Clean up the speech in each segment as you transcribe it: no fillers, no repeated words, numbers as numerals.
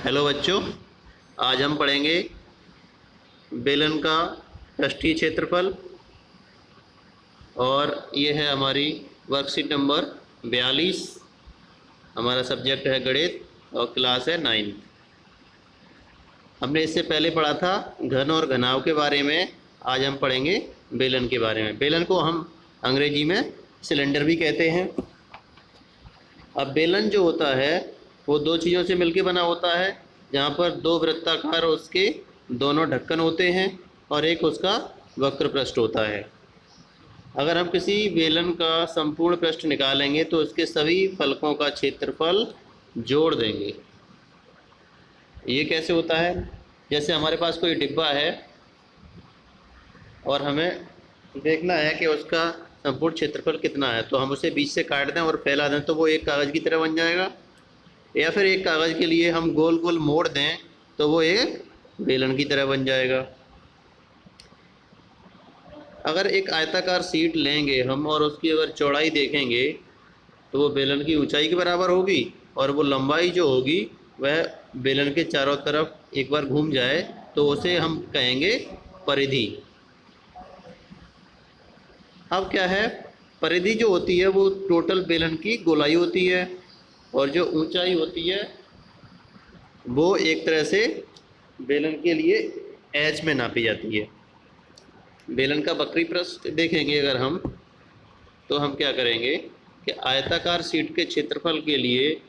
Hello बच्चों, आज हम पढ़ेंगे बेलन का पृष्ठीय क्षेत्रफल और ये है हमारी वर्कशीट नंबर 42। हमारा सब्जेक्ट है गणित और क्लास है 9। हमने इससे पहले पढ़ा था घन और घनाव के बारे में। आज हम पढ़ेंगे बेलन के बारे में। बेलन को हम अंग्रेजी में सिलेंडर भी कहते हैं। अब बेलन जो होता है वो दो चीज़ों से मिलकर बना होता है, जहाँ पर दो वृत्ताकार उसके दोनों ढक्कन होते हैं और एक उसका वक्र पृष्ठ होता है। अगर हम किसी बेलन का संपूर्ण पृष्ठ निकालेंगे तो उसके सभी फलकों का क्षेत्रफल जोड़ देंगे। ये कैसे होता है? जैसे हमारे पास कोई डिब्बा है और हमें देखना है कि उसका संपूर्ण क्षेत्रफल कितना है, तो हम उसे बीच से काट दें और फैला दें तो वो एक कागज़ की तरह बन जाएगा, या फिर एक कागज़ के लिए हम गोल गोल मोड़ दें तो वो एक बेलन की तरह बन जाएगा। अगर एक आयताकार शीट लेंगे हम और उसकी अगर चौड़ाई देखेंगे तो वो बेलन की ऊंचाई के बराबर होगी और वो लंबाई जो होगी वह बेलन के चारों तरफ एक बार घूम जाए तो उसे हम कहेंगे परिधि। अब क्या है, परिधि जो होती है वो टोटल बेलन की गोलाई होती है और जो ऊंचाई होती है वो एक तरह से बेलन के लिए एच में नापी जाती है। बेलन का वक्री पृष्ठ देखेंगे अगर हम, तो हम क्या करेंगे कि आयताकार शीट के क्षेत्रफल के लिए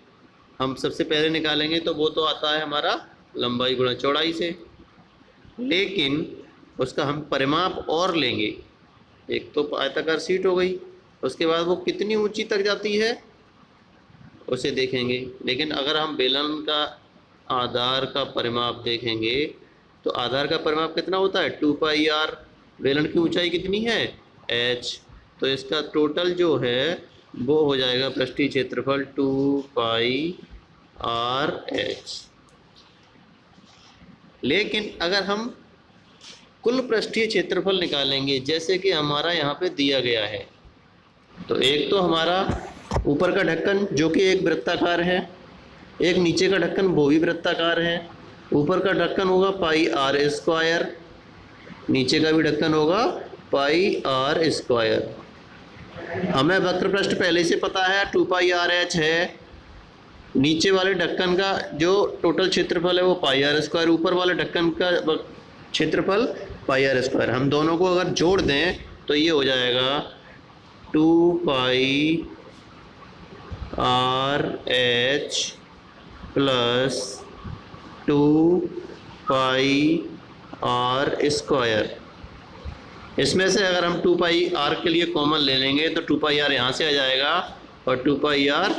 हम सबसे पहले निकालेंगे तो वो तो आता है हमारा लंबाई गुणा चौड़ाई से, लेकिन उसका हम परिमाप और लेंगे। एक तो आयताकार शीट हो गई, उसके बाद वो कितनी ऊंची तक जाती है उसे देखेंगे। लेकिन अगर हम बेलन का आधार का परिमाप देखेंगे तो आधार का परिमाप कितना होता है 2πr। बेलन की ऊंचाई कितनी है h, तो इसका टोटल जो है वो हो जाएगा पृष्ठीय क्षेत्रफल 2πrh। लेकिन अगर हम कुल पृष्ठीय क्षेत्रफल निकालेंगे जैसे कि हमारा यहाँ पे दिया गया है, तो एक तो हमारा ऊपर का ढक्कन जो कि एक वृत्ताकार है, एक नीचे का ढक्कन वो भी वृत्ताकार है। ऊपर का ढक्कन होगा πr², नीचे का भी ढक्कन होगा πr²। हमें वक्र पृष्ठ पहले से पता है 2πrh है। नीचे वाले ढक्कन का जो टोटल क्षेत्रफल है वो πr², ऊपर वाले ढक्कन का क्षेत्रफल πr²। हम दोनों को अगर जोड़ दें तो ये हो जाएगा 2πrh प्लस 2πr²। इसमें से अगर हम 2πr के लिए कॉमन ले लेंगे तो 2πr यहाँ से आ जाएगा और 2πr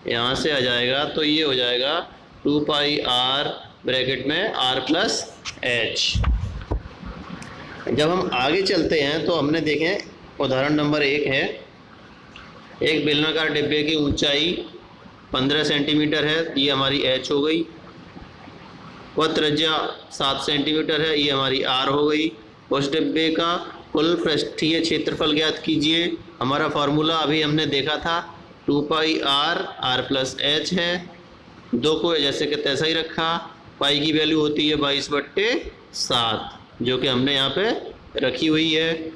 यहाँ से आ जाएगा, तो ये हो जाएगा 2πr ब्रैकेट में r+h। जब हम आगे चलते हैं तो हमने देखें उदाहरण नंबर 1 है। एक बेलनाकार डिब्बे की ऊंचाई 15 सेंटीमीटर है, ये हमारी h हो गई। वह त्रिज्या 7 सेंटीमीटर है, ये हमारी r हो गई। उस डिब्बे का कुल पृष्ठीय क्षेत्रफल ज्ञात कीजिए। हमारा फार्मूला अभी हमने देखा था 2πr r+h है। दो को जैसे कि तैसा ही रखा। पाई की वैल्यू होती है 22/7 जो कि हमने यहाँ पे रखी हुई है।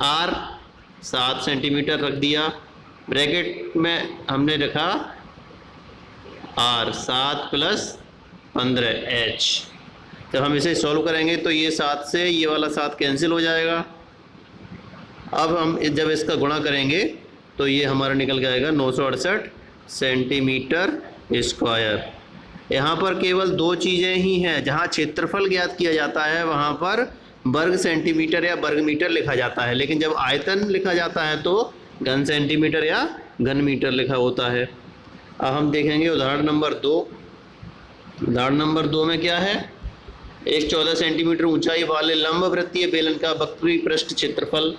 r 7 सेंटीमीटर रख दिया, ब्रैकेट में हमने रखा r 7 + 15h। जब हम इसे सॉल्व करेंगे तो ये 7 से ये वाला 7 कैंसिल हो जाएगा। अब हम जब इसका गुणा करेंगे तो ये हमारा निकल जाएगा 968 सेंटीमीटर स्क्वायर। यहाँ पर केवल दो चीज़ें ही हैं, जहाँ क्षेत्रफल ज्ञात किया जाता है वहाँ पर वर्ग सेंटीमीटर या वर्ग मीटर लिखा जाता है, लेकिन जब आयतन लिखा जाता है तो घन सेंटीमीटर या घन मीटर लिखा होता है। अब हम देखेंगे उदाहरण नंबर 2। उदाहरण नंबर 2 में क्या है, एक 14 सेंटीमीटर ऊंचाई वाले लंब वृत्तीय बेलन का वक्री पृष्ठ क्षेत्रफल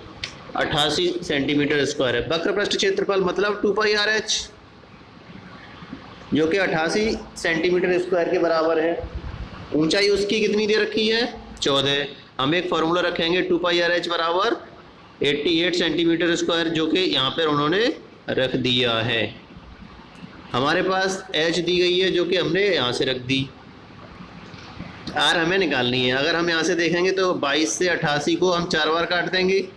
88 सेंटीमीटर स्क्वायर है। वक्र पृष्ठ क्षेत्रफल मतलब 2πrh जो कि 88 सेंटीमीटर स्क्वायर के बराबर है। ऊंचाई उसकी कितनी दे रखी है 14। हम एक फार्मूला रखेंगे 2πrh बराबर 88 सेंटीमीटर स्क्वायर जो कि यहाँ पर उन्होंने रख दिया है। हमारे पास h दी गई है जो कि हमने यहाँ से रख दी। आर हमें निकालनी है। अगर हम यहाँ से देखेंगे तो 22 से 88 को हम 4 बार काट देंगे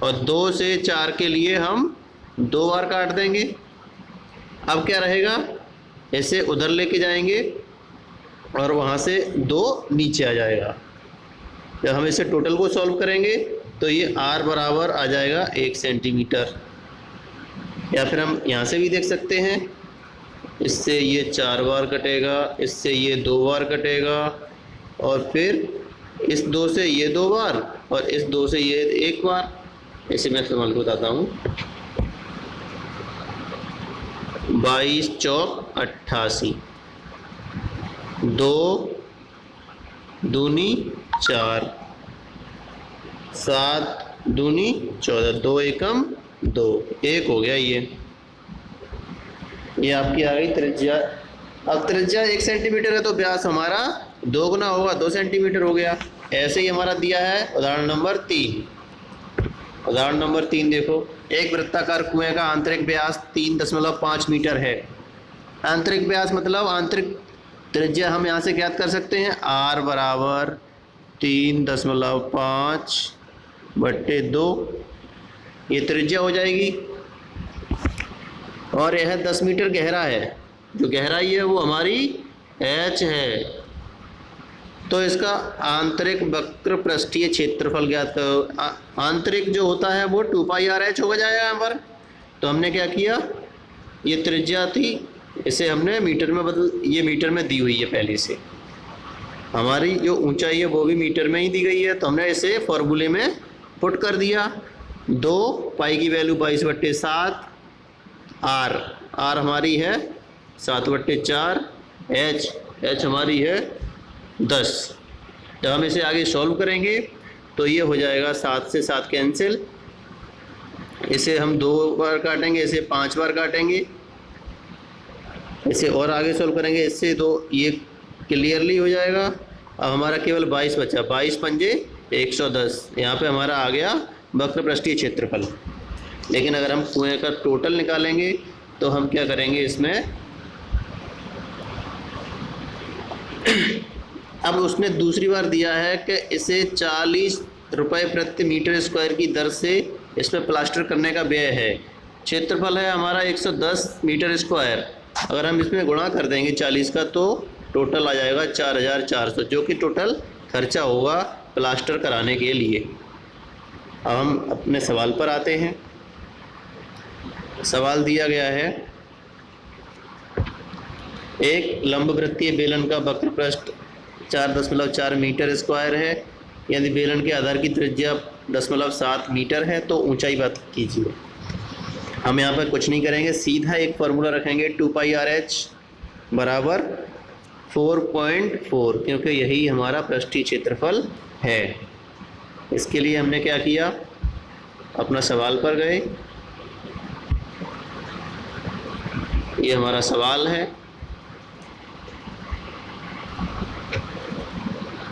और 2 से 4 के लिए हम 2 बार काट देंगे। अब क्या रहेगा, इसे उधर लेके जाएंगे और वहाँ से 2 नीचे आ जाएगा। जब हम इसे टोटल को सॉल्व करेंगे तो ये आर बराबर आ जाएगा 1 सेंटीमीटर। या फिर हम यहाँ से भी देख सकते हैं, इससे ये 4 बार कटेगा, इससे ये 2 बार कटेगा और फिर इस 2 से ये 2 बार और इस 2 से ये 1 बार। इसे मैं इस्तेमाल बताता हूँ। 22 चौक 88, 2 दूनी 4, 7 दूनी 14, 2 एकम 2, 1 हो गया। ये आपकी आ गई त्रिज्या। अब त्रिज्या 1 सेंटीमीटर है तो व्यास हमारा 2 गुना होगा, 2 सेंटीमीटर हो गया। ऐसे ही हमारा दिया है उदाहरण नंबर 3। उदाहरण नंबर 3 देखो, एक वृत्ताकार कुएं का आंतरिक व्यास 3.5 मीटर है। आंतरिक व्यास मतलब आंतरिक त्रिज्या हम यहाँ से ज्ञात कर सकते हैं। आर बराबर 3.5/2 ये त्रिज्या हो जाएगी और यह 10 मीटर गहरा है। जो गहराई है वो हमारी h है। तो इसका आंतरिक वक्र पृष्ठीय क्षेत्रफल ज्ञात करो। आंतरिक जो होता है वो 2πr/h हो जाएगा यहाँ पर। तो हमने क्या किया, ये त्रिज्या थी, इसे हमने मीटर में ये मीटर में दी हुई है पहले से। हमारी जो ऊंचाई है वो भी मीटर में ही दी गई है, तो हमने इसे फॉर्मूले में पुट कर दिया। 2 पाई की वैल्यू 22/7, आर हमारी है 7/4, h हमारी है 10। जब हम इसे आगे सॉल्व करेंगे तो ये हो जाएगा 7 से 7 कैंसिल, इसे हम 2 बार काटेंगे, इसे 5 बार काटेंगे। इसे और आगे सॉल्व करेंगे, इससे 2 ये क्लियरली हो जाएगा। अब हमारा केवल 22 बचा, 22 पंजे 110। यहाँ पे हमारा आ गया वक्र पृष्ठीय क्षेत्रफल। लेकिन अगर हम कुएं का टोटल निकालेंगे तो हम क्या करेंगे इसमें, अब उसने दूसरी बार दिया है कि इसे 40 रुपये प्रति मीटर स्क्वायर की दर से इसमें प्लास्टर करने का व्यय है। क्षेत्रफल है हमारा 110 मीटर स्क्वायर। अगर हम इसमें गुणा कर देंगे 40 का तो टोटल आ जाएगा 4400, जो कि टोटल खर्चा होगा प्लास्टर कराने के लिए। अब हम अपने सवाल पर आते हैं। सवाल दिया गया है, एक लंबवृत्तीय बेलन का वक्र पृष्ठ 4.4 मीटर स्क्वायर है। यदि बेलन के आधार की त्रिज्या 0.7 मीटर है तो ऊंचाई बात कीजिए। हम यहाँ पर कुछ नहीं करेंगे, सीधा एक फार्मूला रखेंगे 2πr/h बराबर 4.4, क्योंकि यही हमारा पृष्ठीय क्षेत्रफल है। इसके लिए हमने क्या किया, अपना सवाल पर गए। ये हमारा सवाल है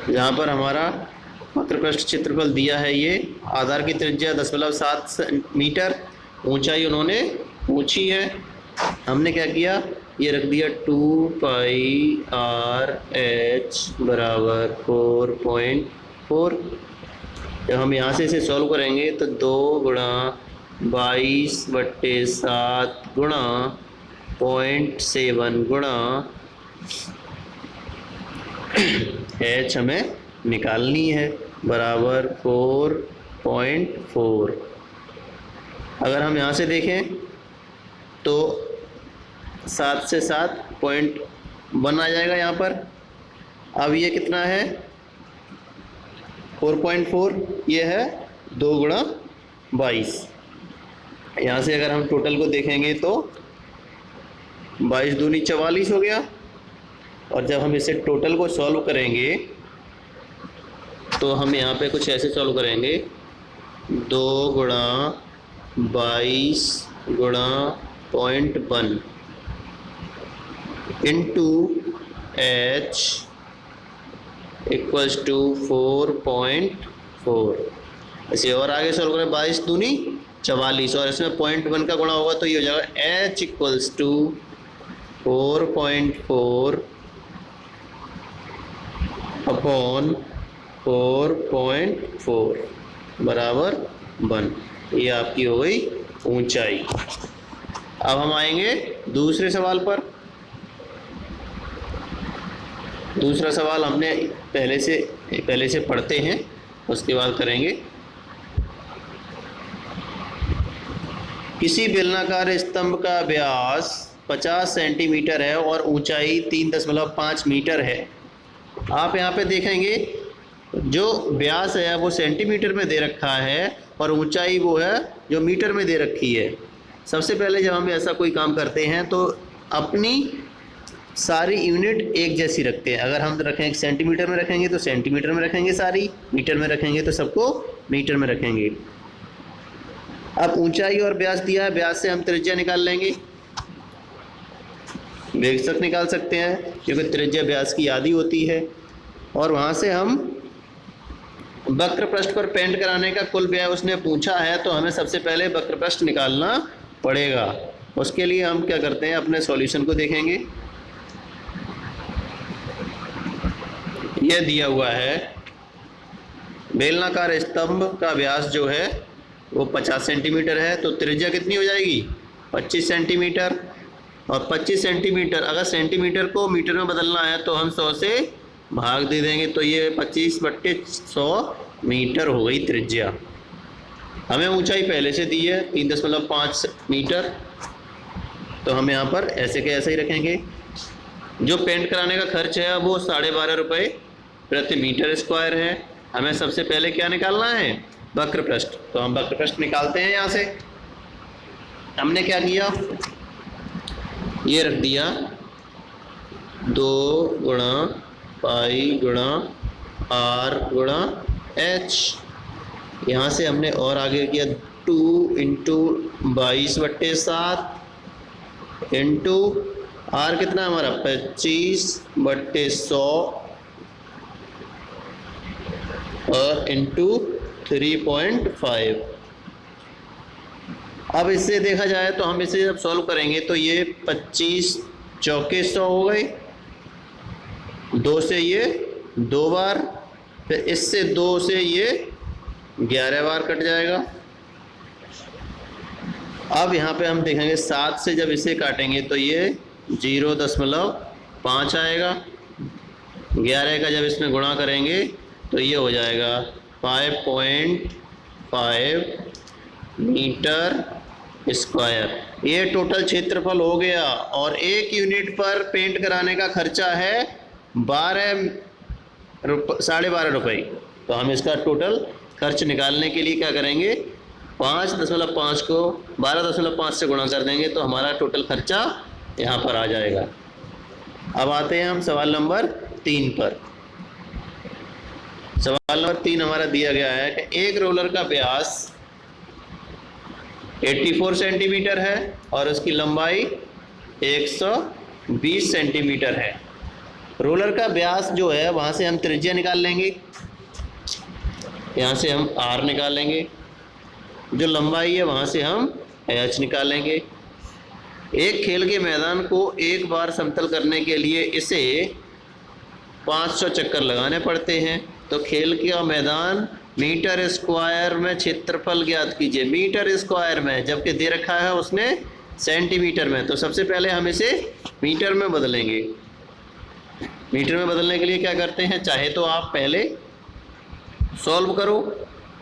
जहाँ पर हमारा वक्र पृष्ठ क्षेत्रफल दिया है। ये आधार की त्रिज्या 0.7 मीटर, ऊंचाई उन्होंने पूछी है। हमने क्या किया, ये रख दिया 2πr/h बराबर 4.4। जब हम यहाँ से इसे सॉल्व करेंगे तो 2 गुणा 22/7 गुणा 0.7 गुणा h हमें निकालनी है बराबर 4.4। अगर हम यहाँ से देखें तो 7 से 7.1 आ जाएगा यहाँ पर। अब ये कितना है 4.4, ये है 2 गुणा 22। यहाँ से अगर हम टोटल को देखेंगे तो 22 दूनी 44 हो गया। और जब हम इसे टोटल को सॉल्व करेंगे तो हम यहाँ पे कुछ ऐसे सॉल्व करेंगे, 2 गुणा 22 गुणा 0.1 इंटू h इक्वल्स टू 4.4। इसे और आगे सॉल्व करें, 22 दूनी 44 और इसमें 0.1 का गुणा होगा तो ये हो जाएगा h इक्वल्स टू 4.4 अपॉन 4.4 बराबर 1। ये आपकी हो गई ऊंचाई। अब हम आएंगे दूसरे सवाल पर। दूसरा सवाल हमने पहले से पढ़ते हैं, उसके बाद करेंगे। किसी बेलनाकार स्तंभ का व्यास 50 सेंटीमीटर है और ऊंचाई 3.5 मीटर है। आप यहाँ पे देखेंगे जो व्यास है वो सेंटीमीटर में दे रखा है और ऊंचाई वो है जो मीटर में दे रखी है। सबसे पहले जब हम ऐसा कोई काम करते हैं तो अपनी सारी यूनिट एक जैसी रखते हैं। अगर हम रखें सेंटीमीटर में रखेंगे तो सेंटीमीटर में रखेंगे सारी, मीटर में रखेंगे तो सबको मीटर में रखेंगे। अब ऊंचाई और व्यास दिया है, व्यास से हम त्रिज्या निकाल लेंगे, बेशक निकाल सकते हैं क्योंकि त्रिज्या व्यास की आधी होती है। और वहाँ से हम वक्र पृष्ठ पर पेंट कराने का कुल व्यय उसने पूछा है, तो हमें सबसे पहले वक्र पृष्ठ निकालना पड़ेगा। उसके लिए हम क्या करते हैं, अपने सॉल्यूशन को देखेंगे। यह दिया हुआ है बेलनाकार स्तंभ का व्यास जो है वो 50 सेंटीमीटर है, तो त्रिज्या कितनी हो जाएगी 25 सेंटीमीटर। और 25 सेंटीमीटर, अगर सेंटीमीटर को मीटर में बदलना है तो हम 100 से भाग दे देंगे, तो ये 25/100 मीटर हो गई त्रिज्या। हमें ऊंचाई पहले से दी है 3.5 मीटर, तो हम यहाँ पर ऐसे के ऐसे ही रखेंगे। जो पेंट कराने का खर्च है वो 12.5 रुपये प्रति मीटर स्क्वायर है। हमें सबसे पहले क्या निकालना है, वक्र पृष्ठ, तो हम वक्र पृष्ठ निकालते हैं। यहाँ से हमने क्या किया, ये रख दिया 2 गुणा पाई गुणा r गुणा h। यहाँ से हमने और आगे किया 2 इंटू 22/7 इंटू r कितना हमारा 25/100 और इंटू 3.5। अब इससे देखा जाए तो हम इसे जब सॉल्व करेंगे तो ये 25 चौके 100 हो गए, 2 से ये 2 बार, फिर इससे 2 से ये 11 बार कट जाएगा। अब यहाँ पे हम देखेंगे 7 से जब इसे काटेंगे तो ये 0.5 आएगा। 11 का जब इसमें गुणा करेंगे तो ये हो जाएगा 5.5 मीटर स्क्वायर। ये टोटल क्षेत्रफल हो गया। और 1 यूनिट पर पेंट कराने का खर्चा है 12.5 रुपये। तो हम इसका टोटल खर्च निकालने के लिए क्या करेंगे, 5.5 को 12.5 से गुणा कर देंगे तो हमारा टोटल खर्चा यहाँ पर आ जाएगा। अब आते हैं हम सवाल नंबर 3 पर। सवाल नंबर 3 हमारा दिया गया है कि एक रोलर का व्यास 84 सेंटीमीटर है और उसकी लंबाई 120 सेंटीमीटर है। रोलर का व्यास जो है वहाँ से हम त्रिज्या निकाल लेंगे, यहाँ से हम r निकालेंगे, जो लंबाई है वहाँ से हम h निकालेंगे। एक खेल के मैदान को एक बार समतल करने के लिए इसे 500 चक्कर लगाने पड़ते हैं। तो खेल का मैदान मीटर स्क्वायर में क्षेत्रफल ज्ञात कीजिए। मीटर स्क्वायर में, जबकि दे रखा है उसने सेंटीमीटर में, तो सबसे पहले हम इसे मीटर में बदलेंगे। मीटर में बदलने के लिए क्या करते हैं, चाहे तो आप पहले सॉल्व करो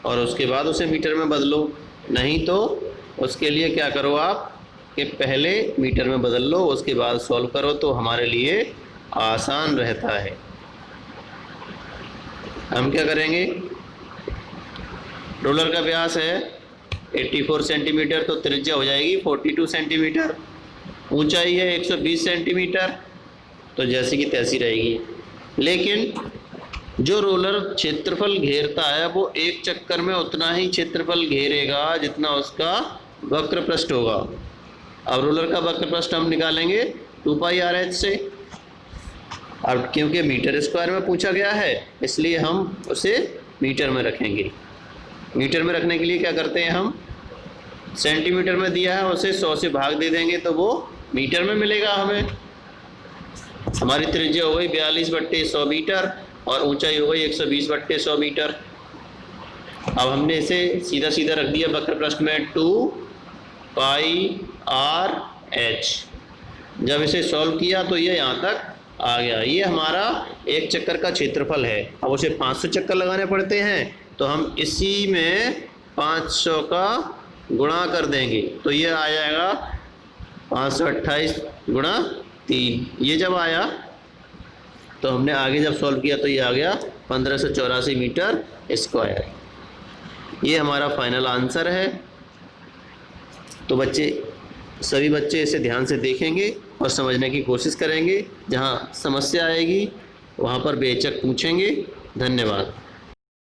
और उसके बाद उसे मीटर में बदलो, नहीं तो उसके लिए क्या करो आप कि पहले मीटर में बदल लो उसके बाद सॉल्व करो, तो हमारे लिए आसान रहता है। हम क्या करेंगे, रोलर का व्यास है 84 सेंटीमीटर, तो त्रिज्या हो जाएगी 42 सेंटीमीटर। ऊंचाई है 120 सेंटीमीटर, तो जैसी की तैसी रहेगी। लेकिन जो रोलर क्षेत्रफल घेरता है वो एक चक्कर में उतना ही क्षेत्रफल घेरेगा जितना उसका वक्र पृष्ठ होगा। अब रोलर का वक्र पृष्ठ हम निकालेंगे 2πr/h से। अब क्योंकि मीटर स्क्वायर में पूछा गया है इसलिए हम उसे मीटर में रखेंगे। मीटर में रखने के लिए क्या करते हैं, हम सेंटीमीटर में दिया है उसे 100 से भाग दे देंगे तो वो मीटर में मिलेगा हमें। हमारी त्रिज्या हो गई 42/100 मीटर और ऊंचाई हो गई 120/100 मीटर। अब हमने इसे सीधा सीधा रख दिया वक्र प्रश्न में 2πr/h। जब इसे सॉल्व किया तो ये यहाँ तक आ गया। ये हमारा एक चक्कर का क्षेत्रफल है। अब उसे 500 चक्कर लगाने पड़ते हैं, तो हम इसी में 500 का गुणा कर देंगे, तो ये आ जाएगा 528 गुणा 3। ये जब आया तो हमने आगे जब सॉल्व किया तो ये आ गया 1584 मीटर स्क्वायर। ये हमारा फाइनल आंसर है। तो सभी बच्चे इसे ध्यान से देखेंगे और समझने की कोशिश करेंगे। जहाँ समस्या आएगी वहाँ पर बेहिचक पूछेंगे। धन्यवाद।